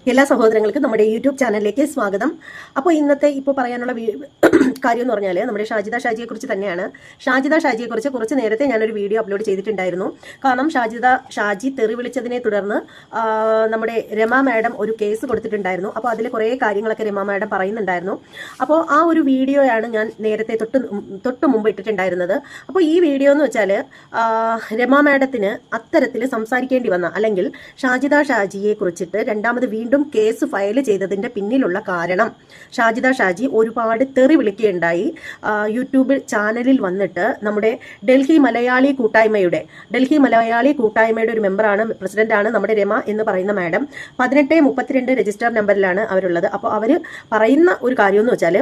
എല്ലാ സഹോദരങ്ങൾക്കും നമ്മുടെ യൂട്യൂബ് ചാനലിലേക്ക് സ്വാഗതം. അപ്പോൾ ഇന്നത്തെ ഇപ്പോൾ പറയാനുള്ള കാര്യം എന്ന് പറഞ്ഞാൽ നമ്മുടെ ഷാജിദ ഷാജിയെക്കുറിച്ച് തന്നെയാണ്. ഷാജിദ ഷാജിയെക്കുറിച്ച് കുറച്ച് നേരത്തെ ഞാനൊരു വീഡിയോ അപ്ലോഡ് ചെയ്തിട്ടുണ്ടായിരുന്നു. കാരണം ഷാജി തെറി വിളിച്ചതിനെ തുടർന്ന് നമ്മുടെ രമ മാഡം ഒരു കേസ് കൊടുത്തിട്ടുണ്ടായിരുന്നു. അപ്പോൾ അതിൽ കുറേ കാര്യങ്ങളൊക്കെ രമ മാഡം പറയുന്നുണ്ടായിരുന്നു. അപ്പോൾ ആ ഒരു വീഡിയോയാണ് ഞാൻ നേരത്തെ തൊട്ട് മുമ്പ് ഇട്ടിട്ടുണ്ടായിരുന്നത്. അപ്പോൾ ഈ വീഡിയോ എന്ന് വെച്ചാൽ രമ മാഡത്തിന് അത്തരത്തിൽ സംസാരിക്കേണ്ടി വന്ന, അല്ലെങ്കിൽ ഷാജിദ ഷാജിയെ കുറിച്ചിട്ട് രണ്ടാമത് വീണ്ടും കേസ് ഫയൽ ചെയ്തതിന്റെ പിന്നിലുള്ള കാരണം, ഷാജിദ ഷാജി ഒരുപാട് തെറി വിളിക്കുകയുണ്ടായി. യൂട്യൂബ് ചാനലിൽ വന്നിട്ട് നമ്മുടെ ഡൽഹി മലയാളി കൂട്ടായ്മയുടെ ഒരു മെമ്പറാണ്, പ്രസിഡന്റാണ് നമ്മുടെ രമ എന്ന് പറയുന്ന മാഡം. 1832 രജിസ്റ്റർ നമ്പറിലാണ് അവരുള്ളത്. അപ്പോൾ അവർ പറയുന്ന ഒരു കാര്യം എന്ന് വെച്ചാൽ,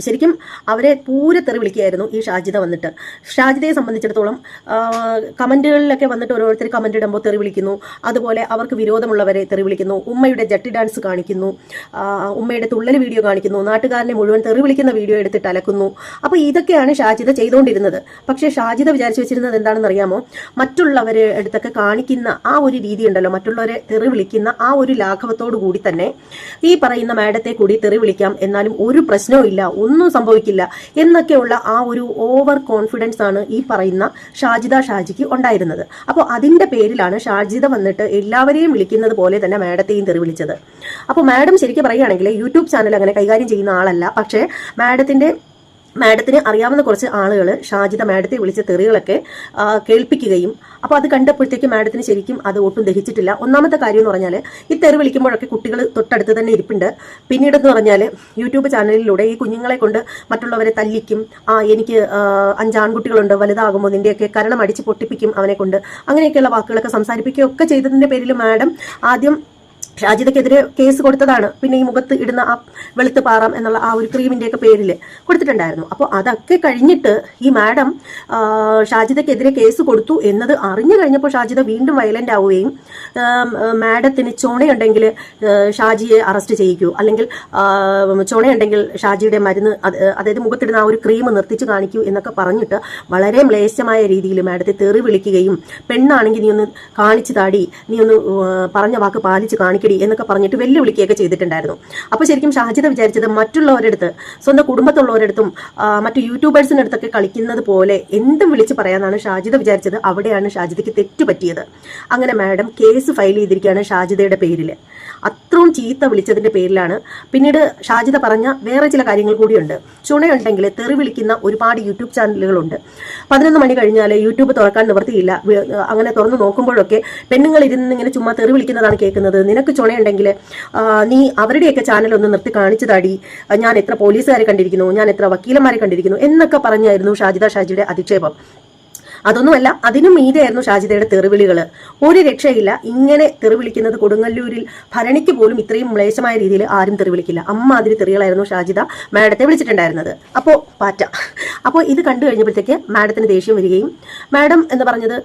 ശരിക്കും അവരെ തെറി വിളിക്കുകയായിരുന്നു ഈ ഷാജിദ വന്നിട്ട്. ഷാജിദയെ സംബന്ധിച്ചിടത്തോളം കമന്റുകളിലൊക്കെ വന്നിട്ട് ഓരോരുത്തർ കമന്റ് ഇടുമ്പോൾ തെറി വിളിക്കുന്നു, അതുപോലെ അവർക്ക് വിരോധമുള്ളവരെ തെറി വിളിക്കുന്നു, ഉമ്മയുടെ ജട്ടി ഡാൻസ് കാണിക്കുന്നു, ഉമ്മയുടെ തുള്ളൽ വീഡിയോ കാണിക്കുന്നു, നാട്ടുകാരനെ മുഴുവൻ തെറി വിളിക്കുന്ന വീഡിയോ എടുത്തിട്ട് അലക്കുന്നു. അപ്പോൾ ഇതൊക്കെയാണ് ഷാജിദ ചെയ്തുകൊണ്ടിരുന്നത്. പക്ഷേ ഷാജിദ വിചാരിച്ചു വെച്ചിരുന്നത് എന്താണെന്ന് അറിയാമോ? മറ്റുള്ളവരെ അടുത്തൊക്കെ കാണിക്കുന്ന ആ ഒരു രീതി ഉണ്ടല്ലോ, മറ്റുള്ളവരെ തെറി വിളിക്കുന്ന ആ ഒരു ലാഘവത്തോടു കൂടി തന്നെ ഈ പറയുന്ന മാഡത്തെ കൂടി തെറി വിളിക്കാം, എന്നാലും ഒരു പ്രശ്നവും ഇല്ല, ഒന്നും സംഭവിക്കില്ല എന്നൊക്കെയുള്ള ആ ഒരു ഓവർ കോൺഫിഡൻസ് ആണ് ഈ പറയുന്ന ഷാജിദ ഷാജിക്ക് ഉണ്ടായിരുന്നത്. അപ്പോൾ അതിന്റെ പേരിലാണ് ഷാജിദ വന്നിട്ട് എല്ലാവരെയും വിളിക്കുന്നത് പോലെ തന്നെ മാഡത്തെയും തെറി വിളിച്ചത്. അപ്പോൾ മാഡം ശരിക്കും പറയുകയാണെങ്കിൽ യൂട്യൂബ് ചാനൽ അങ്ങനെ കൈകാര്യം ചെയ്യുന്ന ആളല്ല. പക്ഷേ മാഡത്തിന് അറിയാവുന്ന കുറച്ച് ആളുകൾ ഷാജിദ മാഡത്തെ വിളിച്ച തെറികളൊക്കെ കേൾപ്പിക്കുകയും, അപ്പോൾ അത് കണ്ടപ്പോഴത്തേക്ക് മാഡത്തിന് ശരിക്കും അത് ഒട്ടും ദഹിച്ചിട്ടില്ല. ഒന്നാമത്തെ കാര്യം എന്ന് പറഞ്ഞാൽ, ഈ തെറി വിളിക്കുമ്പോഴൊക്കെ കുട്ടികൾ തൊട്ടടുത്ത് തന്നെ ഇരിപ്പുണ്ട്. പിന്നീടെന്ന് പറഞ്ഞാൽ യൂട്യൂബ് ചാനലിലൂടെ ഈ കുഞ്ഞുങ്ങളെ കൊണ്ട് മറ്റുള്ളവരെ തല്ലിക്കും, എനിക്ക് 5 ആൺകുട്ടികളുണ്ട്, വലുതാകുമ്പോൾ നിന്റെയൊക്കെ കരണം അടിച്ച് പൊട്ടിപ്പിക്കും അവനെ കൊണ്ട്, അങ്ങനെയൊക്കെയുള്ള വാക്കുകളൊക്കെ സംസാരിപ്പിക്കുകയൊക്കെ ചെയ്തതിന്റെ പേരിൽ മാഡം ആദ്യം ഷാജിദക്കെതിരെ കേസ് കൊടുത്തതാണ്. പിന്നെ ഈ മുഖത്ത് ഇടുന്ന ആ വെളുത്ത് പാറാം എന്നുള്ള ആ ഒരു ക്രീമിന്റെയൊക്കെ പേരിൽ കൊടുത്തിട്ടുണ്ടായിരുന്നു. അപ്പോൾ അതൊക്കെ കഴിഞ്ഞിട്ട് ഈ മാഡം ഷാജിദക്കെതിരെ കേസ് കൊടുത്തു എന്നത് അറിഞ്ഞു കഴിഞ്ഞപ്പോൾ ഷാജിദ വീണ്ടും വയലന്റ് ആവുകയും, മാഡത്തിന് ചുണയുണ്ടെങ്കിൽ ഷാജിയെ അറസ്റ്റ് ചെയ്യിക്കൂ, അല്ലെങ്കിൽ ചുണയുണ്ടെങ്കിൽ ഷാജിയുടെ മരുന്ന്, അതായത് മുഖത്തിടുന്ന ആ ഒരു ക്രീം നിർത്തിച്ച് കാണിക്കൂ എന്നൊക്കെ പറഞ്ഞിട്ട് വളരെ മ്ലേച്ഛമായ രീതിയിൽ മാഡത്തെ തെറി വിളിക്കുകയും, പെണ്ണാണെങ്കിൽ നീ ഒന്ന് കാണിച്ചു താടി, നീ ഒന്ന് പറഞ്ഞ വാക്ക് പാലിച്ച് കാണിക്കടി എന്നൊക്കെ പറഞ്ഞിട്ട് വെല്ലുവിളിക്കുകയൊക്കെ ചെയ്തിട്ടുണ്ടായിരുന്നു. അപ്പോൾ ശരിക്കും ഷാജിദ വിചാരിച്ചത് മറ്റുള്ളവരടുത്ത്, സ്വന്തം കുടുംബത്തുള്ളവരടുത്തും മറ്റു യൂട്യൂബേഴ്സിന്റെ അടുത്തൊക്കെ കളിക്കുന്നത് പോലെ എന്തും വിളിച്ച് പറയാനാണ് ഷാജിദ വിചാരിച്ചത്. അവിടെയാണ് ഷാജിദയ്ക്ക് തെറ്റുപറ്റിയത്. അങ്ങനെ മാഡം കേസ് ഫയൽ ചെയ്തിരിക്കുകയാണ് ഷാജിദയുടെ പേരിൽ. അത്രയും ചീത്ത വിളിച്ചതിന്റെ പേരിലാണ്. പിന്നീട് ഷാജിദ പറഞ്ഞ വേറെ ചില കാര്യങ്ങൾ കൂടിയുണ്ട്. ചുണയുണ്ടെങ്കിൽ തെറി വിളിക്കുന്ന ഒരുപാട് യൂട്യൂബ് ചാനലുകളുണ്ട്. 11 മണി കഴിഞ്ഞാൽ യൂട്യൂബ് തുറക്കാൻ നിവർത്തിയില്ല. അങ്ങനെ തുറന്നു നോക്കുമ്പോഴൊക്കെ പെണ്ണുങ്ങൾ ഇരുന്ന് ഇങ്ങനെ ചുമ്മാ തെറി വിളിക്കുന്നതാണ് കേൾക്കുന്നത്. നിനക്ക് ചുണയുണ്ടെങ്കിൽ നീ അവരുടെയൊക്കെ ചാനൽ ഒന്ന് നിർത്തി കാണിച്ചു താടി, ഞാൻ എത്ര പോലീസുകാരെ കണ്ടിരിക്കുന്നു, ഞാൻ എത്ര വക്കീലന്മാരെ കണ്ടിരിക്കുന്നു എന്നൊക്കെ പറഞ്ഞായിരുന്നു ഷാജിദ ഷാജിയുടെ അധിക്ഷേപം. അതൊന്നുമല്ല, അതിനും മീതെയായിരുന്നു ഷാജിദയുടെ തെറിവിളികൾ. ഒരു രക്ഷയില്ല. ഇങ്ങനെ തെറിവിളിക്കുന്നത് കൊടുങ്ങല്ലൂരിൽ ഭരണിക്ക് പോലും ഇത്രയും മ്ലേച്ഛമായ രീതിയിൽ ആരും തെറിവിളിക്കില്ല. അമ്മാതിരി തെറികളായിരുന്നു ഷാജിദ മാഡത്തെ വിളിച്ചിട്ടുണ്ടായിരുന്നത്. അപ്പോൾ പാറ്റ. അപ്പോൾ ഇത് കണ്ടു കഴിഞ്ഞപ്പോഴത്തേക്ക് മാഡത്തിന് ദേഷ്യം വരികയും, മാഡം എന്ന് പറഞ്ഞത്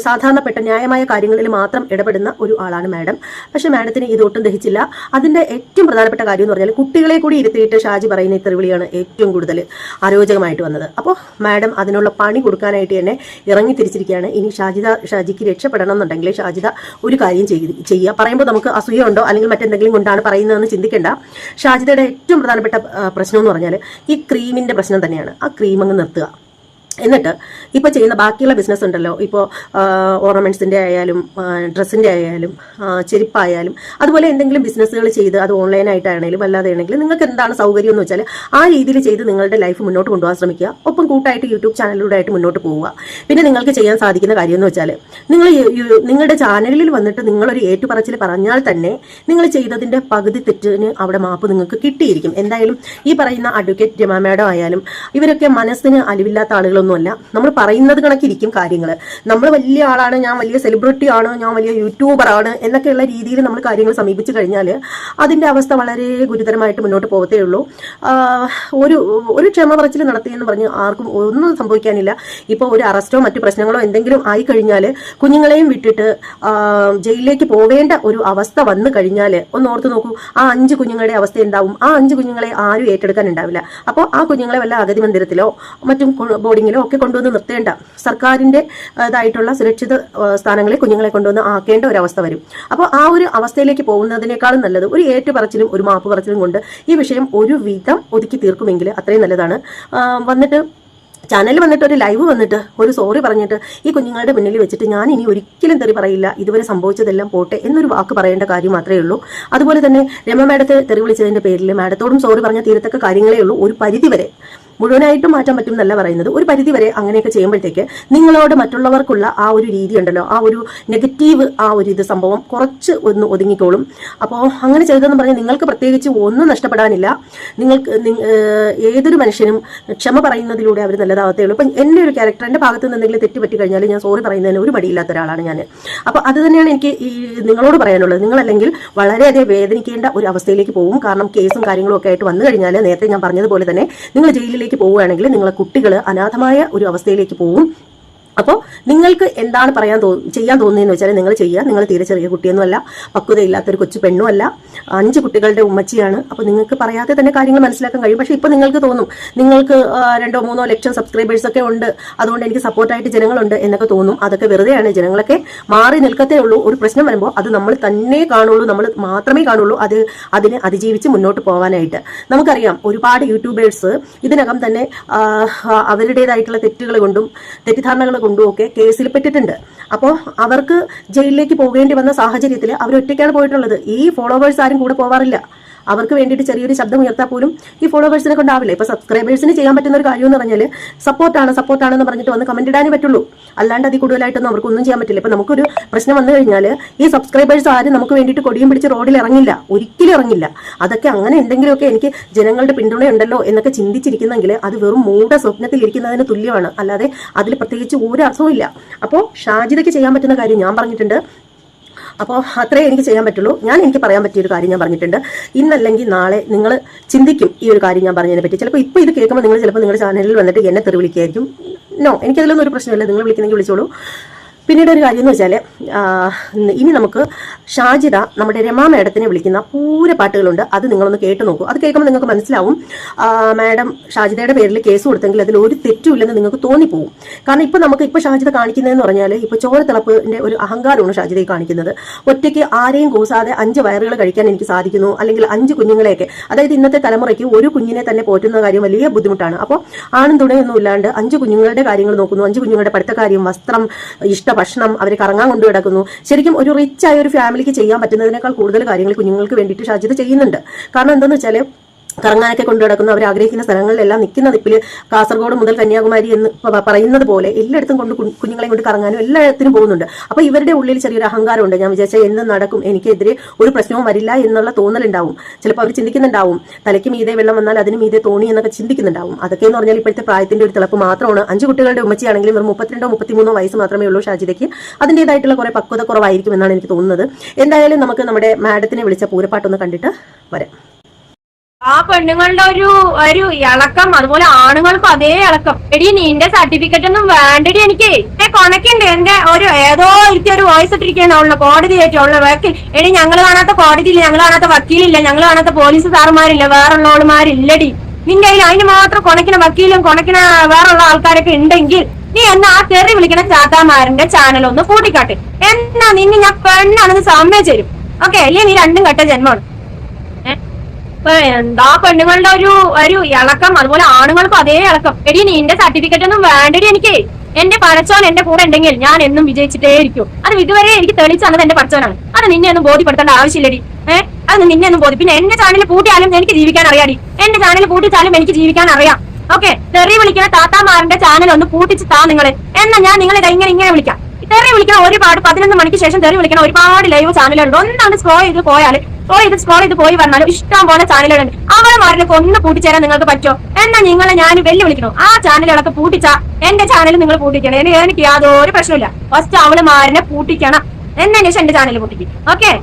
സാധാരണപ്പെട്ട ന്യായമായ കാര്യങ്ങളിൽ മാത്രം ഇടപെടുന്ന ഒരു ആളാണ് മാഡം. പക്ഷെ മാഡത്തിന് ഇതൊട്ടും ദഹിച്ചില്ല. അതിന്റെ ഏറ്റവും പ്രധാനപ്പെട്ട കാര്യം എന്ന് പറഞ്ഞാൽ, കുട്ടികളെ കൂടി ഇരുത്തിയിട്ട് ഷാജി പറയുന്ന ഈ തെറിവിളിയാണ് ഏറ്റവും കൂടുതൽ അരോചകമായിട്ട് വന്നത്. അപ്പോൾ മാഡം അതിനുള്ള പണി കൊടുക്കാനായിട്ട് തന്നെ ഇറങ്ങി തിരിച്ചിരിക്കുകയാണ്. ഇനി ഷാജിക്ക് രക്ഷപ്പെടണം എന്നുണ്ടെങ്കിൽ ഷാജിദ ഒരു കാര്യം ചെയ്യുക. പറയുമ്പോൾ നമുക്ക് അസൂയുണ്ടോ അല്ലെങ്കിൽ മറ്റെന്തെങ്കിലും കൊണ്ടാണ് പറയുന്നതെന്ന് ചിന്തിക്കേണ്ട. ഷാജിദയുടെ ഏറ്റവും പ്രധാനപ്പെട്ട പ്രശ്നം എന്ന് പറഞ്ഞാൽ ഈ ക്രീമിന്റെ പ്രശ്നം തന്നെയാണ്. ആ ക്രീം അങ്ങ് നിർത്തുക. എന്നിട്ട് ഇപ്പോൾ ചെയ്യുന്ന ബാക്കിയുള്ള ബിസിനസ് ഉണ്ടല്ലോ, ഇപ്പോൾ ഓർണമെന്റ്സിന്റെ ആയാലും ഡ്രസ്സിന്റെ ആയാലും ചെരുപ്പായാലും അതുപോലെ എന്തെങ്കിലും ബിസിനസ്സുകൾ ചെയ്ത്, അത് ഓൺലൈനായിട്ടാണെങ്കിലും അല്ലാതെ ആണെങ്കിലും നിങ്ങൾക്ക് എന്താണ് സൗകര്യം എന്ന് വെച്ചാൽ ആ രീതിയിൽ ചെയ്ത് നിങ്ങളുടെ ലൈഫ് മുന്നോട്ട് കൊണ്ടുപോകാൻ ശ്രമിക്കുക. ഒപ്പം കൂട്ടായിട്ട് യൂട്യൂബ് ചാനലിലൂടെ ആയിട്ട് മുന്നോട്ട് പോവുക. പിന്നെ നിങ്ങൾക്ക് ചെയ്യാൻ സാധിക്കുന്ന കാര്യം എന്ന് വെച്ചാൽ, നിങ്ങളുടെ ചാനലിൽ വന്നിട്ട് നിങ്ങളൊരു ഏറ്റുപറച്ചിൽ പറഞ്ഞാൽ തന്നെ നിങ്ങൾ ചെയ്തതിന്റെ പകുതി തെറ്റിന് അവിടെ മാപ്പ് നിങ്ങൾക്ക് കിട്ടിയിരിക്കും. എന്തായാലും ഈ പറയുന്ന അഡ്വക്കേറ്റ് രമ മാഡം ആയാലും ഇവരൊക്കെ മനസ്സിന് അലിവില്ലാത്ത ആളുകളൊന്നും അല്ല. നമ്മൾ പറയുന്നത് കണക്കിരിക്കും കാര്യങ്ങൾ. നമ്മൾ വലിയ ആളാണ്, ഞാൻ വലിയ സെലിബ്രിറ്റി ആണ്, ഞാൻ വലിയ യൂട്യൂബർ ആണ് എന്നൊക്കെയുള്ള രീതിയിൽ നമ്മൾ കാര്യങ്ങൾ സമീപിച്ചു കഴിഞ്ഞാൽ അതിന്റെ അവസ്ഥ വളരെ ഗുരുതരമായിട്ട് മുന്നോട്ട് പോകത്തേ ഉള്ളൂ. ഒരു ക്ഷമ പറച്ചിൽ നടത്തിയെന്ന് പറഞ്ഞ് ആർക്കും ഒന്നും സംഭവിക്കാനില്ല. ഇപ്പോൾ ഒരു അറസ്റ്റോ മറ്റു പ്രശ്നങ്ങളോ എന്തെങ്കിലും ആയി കഴിഞ്ഞാൽ കുഞ്ഞുങ്ങളെയും വിട്ടിട്ട് ജയിലിലേക്ക് പോവേണ്ട ഒരു അവസ്ഥ വന്നു കഴിഞ്ഞാൽ ഒന്ന് ഓർത്ത് നോക്കൂ, ആ 5 കുഞ്ഞുങ്ങളുടെ അവസ്ഥ എന്താവും? ആ 5 കുഞ്ഞുങ്ങളെ ആരും ഏറ്റെടുക്കാൻ ഉണ്ടാവില്ല. അപ്പോൾ ആ കുഞ്ഞുങ്ങളെ വല്ല അഗതി മന്ദിരത്തിലോ മറ്റും ബോർഡിംഗ് ക്യാമ്പിങ്ങിലോ ഒക്കെ കൊണ്ടുവന്ന് നിർത്തേണ്ട, സർക്കാരിന്റെ ഇതായിട്ടുള്ള സുരക്ഷിത സ്ഥാനങ്ങളിൽ കുഞ്ഞുങ്ങളെ കൊണ്ടുവന്ന് ആക്കേണ്ട ഒരു അവസ്ഥ വരും. അപ്പോൾ ആ ഒരു അവസ്ഥയിലേക്ക് പോകുന്നതിനേക്കാളും നല്ലത് ഒരു ഏറ്റുപറച്ചിലും ഒരു മാപ്പ് പറച്ചിലും കൊണ്ട് ഈ വിഷയം ഒരു വിധം ഒതുക്കി തീർക്കുമെങ്കിൽ അത്രയും നല്ലതാണ്. വന്നിട്ട് ചാനലിൽ വന്നിട്ട് ഒരു ലൈവ് വന്നിട്ട് ഒരു സോറി പറഞ്ഞിട്ട് ഈ കുഞ്ഞുങ്ങളുടെ മുന്നിൽ വെച്ചിട്ട് ഞാൻ ഇനി ഒരിക്കലും തെറി പറയില്ല, ഇതുവരെ സംഭവിച്ചതെല്ലാം പോട്ടെ എന്നൊരു വാക്ക് പറയേണ്ട കാര്യം മാത്രമേ ഉള്ളൂ. അതുപോലെ തന്നെ രമ മാഡത്തെ തെറി വിളിച്ചതിന്റെ പേരിൽ മാഡത്തോടും സോറി പറഞ്ഞ തീരത്തക്ക കാര്യങ്ങളേ ഉള്ളൂ. ഒരു പരിധിവരെ, മുഴുവനായിട്ടും മാറ്റാൻ പറ്റും എന്നല്ല പറയുന്നത്, ഒരു പരിധിവരെ അങ്ങനെയൊക്കെ ചെയ്യുമ്പോഴത്തേക്ക് നിങ്ങളോട് മറ്റുള്ളവർക്കുള്ള ആ ഒരു രീതി ഉണ്ടല്ലോ, ആ ഒരു നെഗറ്റീവ് ആ ഒരു ഇത് സംഭവം കുറച്ച് ഒന്ന് ഒതുങ്ങിക്കോളും. അപ്പോൾ അങ്ങനെ ചെയ്തതെന്ന് പറഞ്ഞാൽ നിങ്ങൾക്ക് പ്രത്യേകിച്ച് ഒന്നും നഷ്ടപ്പെടാനില്ല. നിങ്ങൾക്ക് ഏതൊരു മനുഷ്യനും ക്ഷമ പറയുന്നതിലൂടെ അവർ നല്ലതാവത്തേ ഉള്ളൂ. ഇപ്പം എൻ്റെ ഒരു ക്യാരക്ടർ, എൻ്റെ ഭാഗത്ത് നിന്ന് എന്തെങ്കിലും തെറ്റ് പറ്റി കഴിഞ്ഞാൽ ഞാൻ സോറി പറയുന്നതിന് ഒരു മടിയില്ലാത്ത ഒരാളാണ് ഞാൻ. അപ്പോൾ അത് തന്നെയാണ് എനിക്ക് ഈ നിങ്ങളോട് പറയാനുള്ളത്. നിങ്ങളല്ലെങ്കിൽ വളരെയധികം വേദനിക്കേണ്ട ഒരു അവസ്ഥയിലേക്ക് പോകും. കാരണം കേസും കാര്യങ്ങളും ഒക്കെ ആയിട്ട് വന്നു കഴിഞ്ഞാൽ നേരത്തെ ഞാൻ പറഞ്ഞതുപോലെ തന്നെ നിങ്ങൾ ജയിലിലേക്ക് പോവുകയാണെങ്കിൽ നിങ്ങളെ കുട്ടികൾ അനാഥമായ ഒരു അവസ്ഥയിലേക്ക് പോകും. അപ്പോൾ നിങ്ങൾക്ക് എന്താണ് ചെയ്യാൻ തോന്നുന്നതെന്ന് വെച്ചാൽ നിങ്ങൾ ചെയ്യുക. നിങ്ങൾ തീരെ ചെറിയ കുട്ടിയൊന്നുമല്ല, പക്വതയില്ലാത്തൊരു കൊച്ചു പെണ്ണുമല്ല, 5 കുട്ടികളുടെ ഉമ്മച്ചിയാണ്. അപ്പോൾ നിങ്ങൾക്ക് പറയാതെ തന്നെ കാര്യങ്ങൾ മനസ്സിലാക്കാൻ കഴിയും. പക്ഷേ ഇപ്പോൾ നിങ്ങൾക്ക് തോന്നും നിങ്ങൾക്ക് 2-3 ലക്ഷം സബ്സ്ക്രൈബേഴ്സ് ഒക്കെ ഉണ്ട്, അതുകൊണ്ട് എനിക്ക് സപ്പോർട്ടായിട്ട് ജനങ്ങളുണ്ട് എന്നൊക്കെ തോന്നും. അതൊക്കെ വെറുതെയാണ്. ജനങ്ങളൊക്കെ മാറി നിൽക്കത്തേ ഉള്ളൂ. ഒരു പ്രശ്നം വരുമ്പോൾ അത് നമ്മൾ തന്നെ കാണുള്ളൂ, നമ്മൾ മാത്രമേ കാണുള്ളൂ അതിനെ അതിജീവിച്ച് മുന്നോട്ട് പോകാനായിട്ട്. നമുക്കറിയാം ഒരുപാട് യൂട്യൂബേഴ്സ് ഇതിനകം തന്നെ അവരുടേതായിട്ടുള്ള തെറ്റുകൾ കൊണ്ടും തെറ്റിദ്ധാരണകൾ കൊണ്ടും ഒക്കെ കേസിൽ പെട്ടിട്ടുണ്ട്. അപ്പോൾ അവർക്ക് ജയിലിലേക്ക് പോകേണ്ടി വന്ന സാഹചര്യത്തിൽ അവരൊറ്റയ്ക്കാണ് പോയിട്ടുള്ളത്. ഈ ഫോളോവേഴ്സ് ആരും കൂടെ പോവാറില്ല. അവർക്ക് വേണ്ടിയിട്ട് ചെറിയൊരു ശബ്ദം ഉയർത്താൽ പോലും ഈ ഫോളോവേഴ്സിനെ കൊണ്ടാവില്ല. ഇപ്പൊ സബ്സ്ക്രൈബേഴ്സിന് ചെയ്യാൻ പറ്റുന്ന ഒരു കാര്യം എന്ന് പറഞ്ഞാൽ സപ്പോർട്ടാണെന്ന് പറഞ്ഞിട്ട് വന്ന് കമന്റ് ഇടാനേ പറ്റുള്ളൂ. അല്ലാണ്ട് അതിൽ കൂടുതലായിട്ടൊന്നും അവർക്കൊന്നും ചെയ്യാൻ പറ്റില്ല. ഇപ്പൊ നമുക്കൊരു പ്രശ്നം വന്നു കഴിഞ്ഞാൽ ഈ സബ്സ്ക്രൈബേഴ്സ് ആരും നമുക്ക് വേണ്ടിയിട്ട് കൊടിയും പിടിച്ച് റോഡിൽ ഇറങ്ങില്ല, ഒരിക്കലും ഇറങ്ങില്ല. അതൊക്കെ അങ്ങനെ എന്തെങ്കിലുമൊക്കെ എനിക്ക് ജനങ്ങളുടെ പിന്തുണയുണ്ടല്ലോ എന്നൊക്കെ ചിന്തിച്ചിരിക്കുന്നെങ്കിൽ അത് വെറും മൂഢ സ്വപ്നത്തിൽ ഇരിക്കുന്നതിന് തുല്യമാണ്. അല്ലാതെ അതിൽ പ്രത്യേകിച്ച് ഒരു അർത്ഥവും ഇല്ല. അപ്പോൾ ഷാജിദയ്ക്ക് ചെയ്യാൻ പറ്റുന്ന കാര്യം ഞാൻ പറഞ്ഞിട്ടുണ്ട്. അപ്പോൾ അത്രേ എനിക്ക് ചെയ്യാൻ പറ്റുള്ളൂ. എനിക്ക് പറയാൻ പറ്റിയൊരു കാര്യം ഞാൻ പറഞ്ഞിട്ടുണ്ട്. ഇന്നല്ലെങ്കിൽ നാളെ നിങ്ങൾ ചിന്തിക്കും ഈ ഒരു കാര്യം ഞാൻ പറഞ്ഞതിനെ പറ്റി. ചിലപ്പോൾ ഇപ്പോൾ ഇത് കേൾക്കുമ്പോൾ നിങ്ങൾ ചിലപ്പോൾ നിങ്ങളുടെ ചാനലിൽ വന്നിട്ട് എന്നെ തെറി വിളിക്കുകയായിരിക്കും. എനിക്കതിലൊന്നും ഒരു പ്രശ്നമില്ല, നിങ്ങൾ വിളിക്കുന്നെങ്കിൽ വിളിച്ചോളൂ. പിന്നീട് ഒരു കാര്യം എന്ന് വെച്ചാൽ ഇനി നമുക്ക് ഷാജിദ നമ്മുടെ രമ മാഡത്തിനെ വിളിക്കുന്ന പൂര പാട്ടുകളുണ്ട്. അത് നിങ്ങളൊന്ന് കേട്ട് നോക്കൂ. അത് കേൾക്കുമ്പോൾ നിങ്ങൾക്ക് മനസ്സിലാവും മാഡം ഷാജിദയുടെ പേരിൽ കേസ് കൊടുത്തെങ്കിൽ അതിൽ ഒരു തെറ്റുമില്ലെന്ന് നിങ്ങൾക്ക് തോന്നിപ്പോവും. കാരണം ഇപ്പോൾ ഷാജിദ കാണിക്കുന്നതെന്ന് പറഞ്ഞാൽ ഇപ്പോൾ ചോരത്തിളപ്പിന്റെ ഒരു അഹങ്കാരമാണ് ഷാജിദയെ കാണിക്കുന്നത്. ഒറ്റയ്ക്ക് ആരെയും കൂസാതെ 5 വയറുകൾ കഴിക്കാൻ എനിക്ക് സാധിക്കുന്നു, അല്ലെങ്കിൽ 5 കുഞ്ഞുങ്ങളെയൊക്കെ, അതായത് ഇന്നത്തെ തലമുറയ്ക്ക് ഒരു കുഞ്ഞിനെ തന്നെ പോറ്റുന്ന കാര്യം വലിയ ബുദ്ധിമുട്ടാണ്. അപ്പോൾ ആണും തുണയൊന്നും ഇല്ലാണ്ട് 5 കുഞ്ഞുങ്ങളുടെ കാര്യങ്ങൾ നോക്കുന്നു. 5 കുഞ്ഞുങ്ങളുടെ പഠിത്ത കാര്യം, വസ്ത്രം, ഭക്ഷണം, അവരെ കറങ്ങാൻ കൊണ്ടു കിടക്കുന്നു. ശരിക്കും ഒരു റിച്ച് ആയ ഒരു ഫാമിലിക്ക് ചെയ്യാൻ പറ്റുന്നതിനേക്കാൾ കൂടുതൽ കാര്യങ്ങൾ കുഞ്ഞുങ്ങൾക്ക് വേണ്ടിയിട്ട് ഷാജിദ ചെയ്യുന്നുണ്ട്. കാരണം എന്താണെന്ന് വെച്ചാൽ കറങ്ങാനൊക്കെ കൊണ്ടു നടക്കുന്നു. അവർ ആഗ്രഹിക്കുന്ന സ്ഥലങ്ങളിലെല്ലാം നിൽക്കുന്ന നിപ്പിൽ കാസർഗോഡ് മുതൽ കന്യാകുമാരി എന്ന് പറയുന്നത് പോലെ എല്ലായിടത്തും കുഞ്ഞുങ്ങളെ കൊണ്ട് കറങ്ങാനും എല്ലായിടത്തിനും പോകുന്നുണ്ട്. അപ്പോൾ ഇവരുടെ ഉള്ളിൽ ചെറിയൊരു അഹങ്കാരമുണ്ട്. ഞാൻ വിചാരിച്ചാൽ എന്ത് നടക്കും, എനിക്കെതിരെ ഒരു പ്രശ്നവും വരില്ല എന്നുള്ള തോന്നലുണ്ടാവും. ചിലപ്പോൾ അവർ ചിന്തിക്കുന്നുണ്ടാവും തലയ്ക്ക് മീതെ വെള്ളം വന്നാൽ അതിന് മീതെ തോണി എന്നൊക്കെ ചിന്തിക്കുന്നുണ്ടാവും. അതൊക്കെ എന്ന് പറഞ്ഞാൽ ഇപ്പോഴത്തെ പ്രായത്തിന്റെ ഒരു തിളപ്പ് മാത്രമാണ്. 5 കുട്ടികളുടെ ഉമ്മച്ചിയാണെങ്കിലും ഒരു 32-33 വയസ്സ് മാത്രമേ ഉള്ളൂ ഷാജിദയ്ക്ക്. അതിൻ്റെതായിട്ടുള്ള കുറെ പക്വത കുറവായിരിക്കും എന്നാണ് എനിക്ക് തോന്നുന്നത്. എന്തായാലും നമുക്ക് നമ്മുടെ മാഡത്തിനെ വിളിച്ച പൂരപ്പാട്ടൊന്ന് കണ്ടിട്ട് വരാം. ആ പെണ്ണുങ്ങളുടെ ഒരു ഇളക്കം, അതുപോലെ ആണുങ്ങൾക്കും അതേ ഇളക്കം. എടി നിന്റെ സർട്ടിഫിക്കറ്റ് ഒന്നും വേണ്ടടി, എനിക്ക് കൊണക്കുണ്ട്. എന്റെ ഏതോ ഒരു വോയിസ് ഇട്ടിരിക്കുകയാണ് അവളുടെ കോടതി ആയിട്ടുള്ള വക്കീൽ. എടി ഞങ്ങൾ കാണാത്ത കോടതിയില്ല, ഞങ്ങൾ കാണാത്ത വക്കീലില്ല, ഞങ്ങൾ കാണാത്ത പോലീസ് സാറുമാരില്ല, വേറുള്ളവളുമാരില്ലടി. നിന്റെ കയ്യിൽ അതിന് മാത്രം കൊണക്കിന വക്കീലും കൊണക്കിന വേറുള്ള ആൾക്കാരൊക്കെ ഉണ്ടെങ്കിൽ നീ എന്നാ ആ തെറി വിളിക്കണ ചാത്താമാരന്റെ ചാനൽ ഒന്ന് കൂട്ടിക്കാട്ടെ. എന്നാ നിന്നെ ഞാൻ പെണ്ണാണെന്ന് സമ്മതിച്ചു തരും. ഓക്കെ, അല്ലേ നീ രണ്ടും കെട്ട ജന്മമാണ്. എന്താ പെണ്ണുങ്ങളുടെ ഒരു ഇളക്കം, അതുപോലെ ആണുങ്ങൾക്കും അതേ ഇളക്കം. എടി നിന്റെ സർട്ടിഫിക്കറ്റ് ഒന്നും വേണ്ടടി, എനിക്ക് എന്റെ പടച്ചോൻ എന്റെ കൂടെ ഉണ്ടെങ്കിൽ ഞാൻ എന്നും വിജയിച്ചിട്ടേ ഇരിക്കും. അത് ഇതുവരെ എനിക്ക് തെളിച്ചത് എന്റെ പടച്ചോനാണ്. അത് നിന്നെ ഒന്നും ബോധ്യപ്പെടുത്തേണ്ട ആവശ്യമില്ലടി. അത് നിന്നെ ഒന്നും പിന്നെ എന്റെ ചാനൽ പൂട്ടിയാലും എനിക്ക് ജീവിക്കാൻ അറിയാടി. എന്റെ ചാനൽ പൂട്ടിച്ചാലും എനിക്ക് ജീവിക്കാൻ അറിയാം. ഓക്കെ, തെറി വിളിക്കുന്ന താത്താമാരുടെ ചാനൽ ഒന്ന് പൂട്ടിച്ച് താ നിങ്ങള്. എന്നാ ഞാൻ നിങ്ങളെ ഇങ്ങനെ വിളിക്കാം. തെറി വിളിക്കുന്ന ഒരുപാട് 11 മണിക്ക് ശേഷം തെറി വിളിക്കുന്ന ഒരുപാട് ലൈവ് ചാനലുണ്ട്. ഒന്നാണ് സ്ക്രോൾ ചെയ്ത് പോയി വന്നാലും ഇഷ്ടം പോലെ ചാനലുകളുണ്ട്. അവളമാരിലൊക്കെ ഒന്ന് പൂട്ടിച്ചേരാൻ നിങ്ങൾക്ക് പറ്റോ? എന്നാ നിങ്ങളെ ഞാൻ വെല്ലു വിളിക്കണോ? ആ ചാനലുകളൊക്കെ പൂട്ടിച്ചാ എന്റെ ചാനൽ നിങ്ങൾ പൂട്ടിക്കണം. എനിക്ക് യാതൊരു പ്രശ്നമില്ല. ഫസ്റ്റ് അവളമാരിനെ പൂട്ടിക്കണം, എന്നതിന് ശേഷം എന്റെ ചാനൽ പൂട്ടിക്കും. ഓക്കെ,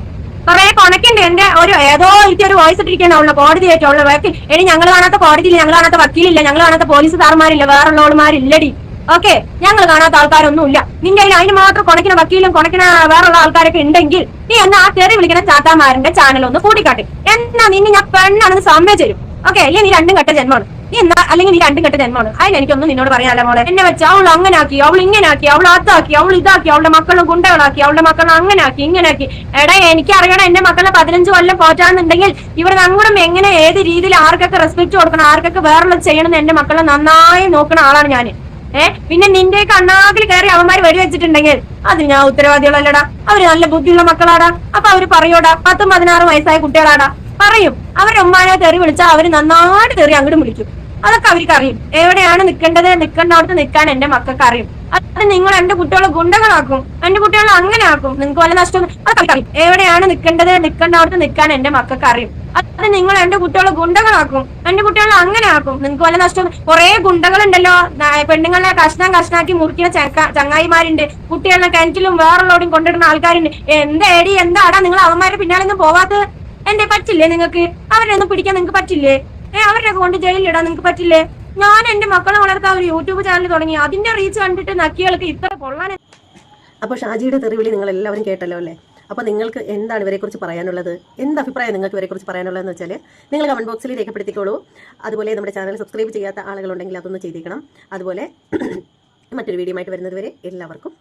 കുറെ കൊണക്കുണ്ട്. എന്റെ ഏതോ ഒരു വോയിസ് ഇട്ടിരിക്കുകയാണ് അവളുടെ കോടതി ആയിട്ടുള്ള വക്കീൽ. എടി ഞങ്ങൾ കാണാത്ത കോടതിയില്ല, ഞങ്ങൾ കാണാത്ത വക്കീലില്ല, ഞങ്ങൾ കാണാത്ത പോലീസ് സാറുമാരില്ല, വേറുള്ളവളുമാരില്ലടി. ഓക്കെ, ഞങ്ങൾ കാണാത്ത ആൾക്കാരൊന്നുമില്ല. നിന്റെ അതിന് മാത്രം കൊണക്കിന വക്കീലും കൊണക്കിന വേറുള്ള ആൾക്കാരൊക്കെ ഉണ്ടെങ്കിൽ നീ എന്നാ ആ തെറി വിളിക്കുന്ന ചാത്താമാരന്റെ ചാനൽ ഒന്ന് കൂട്ടിക്കാട്ടെ. എന്നാ നിന്നെ ഞാൻ പെണ്ണാണെന്ന് സമ്മതിച്ചു തരും. ഓക്കെ, അല്ലേ നീ രണ്ടും കെട്ട ജന്മമാണ്. നീ എന്നാ അല്ലെങ്കിൽ നീ രണ്ടും കെട്ട് ജന്മമാണ്. അതിന് എനിക്കൊന്നും നിന്നോട് പറയാനല്ല മോളെ. എന്നെ വെച്ച് അവൾ അങ്ങനെ ആക്കി, അവൾ ഇങ്ങനെ ആക്കി, അവൾ അതാക്കി, അവൾ ഇതാക്കി, അവളുടെ മക്കളെ ഗുണ്ടകളാക്കി, അവളുടെ മക്കളെ അങ്ങനെ ആക്കി, ഇങ്ങനെ ആക്കി. എടാ എനിക്ക് അറിയണം എന്റെ മക്കളെ 15 കൊല്ലം പോറ്റാന്നുണ്ടെങ്കിൽ ഇവിടെ ഞങ്ങളും എങ്ങനെ ഏത് രീതിയിൽ ആർക്കൊക്കെ റെസ്പെക്ട് കൊടുക്കണം, ആർക്കൊക്കെ വേറുള്ളത് ചെയ്യണമെന്ന് എന്റെ മക്കളെ നന്നായി നോക്കുന്ന ആളാണ് ഞാൻ. പിന്നെ നിന്റെ കണ്ണാക്കിൽ കയറി അവന്മാര് വെടിവെച്ചിട്ടുണ്ടെങ്കിൽ അതിന് ഞാൻ ഉത്തരവാദികളല്ലടാ. അവര് നല്ല ബുദ്ധിയുള്ള മക്കളാടാ. അപ്പൊ അവര് പറയൂടാ, 10-16 വയസ്സായ കുട്ടികളാടാ, പറയും. അവരുടെ ഉമ്മാനെ തെറി വിളിച്ചാൽ അവര് നന്നായിട്ട് തെറി അങ്ങോട്ട് വിളിക്കും. അതൊക്കെ അവർക്ക് അറിയും. എവിടെയാണ് നിൽക്കേണ്ടത്, നിൽക്കേണ്ടവിടത്ത് നിൽക്കാൻ എന്റെ മക്കൾക്ക് അറിയും. അത് നിങ്ങൾ എന്റെ കുട്ടികളെ ഗുണ്ടകളാക്കും, എന്റെ കുട്ടികളെ അങ്ങനെ ആക്കും, നിങ്ങൾക്ക് വല്ല നഷ്ടം അതൊക്കെ അറിയും. എവിടെയാണ് നിൽക്കേണ്ടത്, നിൽക്കേണ്ടവിടത്ത് നിൽക്കാൻ എന്റെ മക്കൾക്ക് അറിയും. അത് നിങ്ങൾ എന്റെ കുട്ടികളെ ഗുണ്ടകളാക്കും, എന്റെ കുട്ടികളെ അങ്ങനെ ആക്കും, നിങ്ങൾക്ക് വല്ല നഷ്ടം. കുറെ ഗുണ്ടകളുണ്ടല്ലോ, പെണ്ണുങ്ങളെ കഷ്ണാക്കി മുറിക്കുന്ന ചങ്ങായിമാരുണ്ട്, കുട്ടികളെ കിണറ്റിലും വേറുള്ളോടും കൊണ്ടിടുന്ന ആൾക്കാരുണ്ട്. എന്താടാ നിങ്ങൾ അവന്മാരുടെ പിന്നാലൊന്നും പോവാത്തത്? എന്റെ പറ്റില്ലേ നിങ്ങൾക്ക്? അവരെ ഒന്നും പിടിക്കാൻ നിങ്ങൾക്ക് പറ്റില്ലേ? അവരുടെ കൊണ്ട് ജയിലിലിടാൻ നിങ്ങൾക്ക് പറ്റില്ലേ? ഞാൻ എന്റെ മക്കളെ വളർത്താൻ ഒരു യൂട്യൂബ് ചാനൽ തുടങ്ങി, അതിന്റെ റീച്ച് കണ്ടിട്ട് നക്കികൾക്ക് ഇത്ര പൊള്ളാൻ. അപ്പോൾ ഷാജിയുടെ തെറിവിളി നിങ്ങൾ എല്ലാവരും കേട്ടല്ലോ അല്ലേ? അപ്പോൾ നിങ്ങൾക്ക് എന്താണ് ഇവരെക്കുറിച്ച് പറയാനുള്ളത്? എന്ത് അഭിപ്രായം നിങ്ങൾക്ക് ഇവരെക്കുറിച്ച് പറയാനുള്ളതെന്ന് വെച്ചാൽ നിങ്ങൾ കമന്റ് ബോക്സിൽ രേഖപ്പെടുത്തിക്കോളൂ. അതുപോലെ നമ്മുടെ ചാനൽ സബ്സ്ക്രൈബ് ചെയ്യാത്ത ആളുകളുണ്ടെങ്കിൽ അതൊന്ന് ചെയ്തേക്കണം. അതുപോലെ മറ്റൊരു വീഡിയോ ആയിട്ട് വരുന്നത് വരെ എല്ലാവർക്കും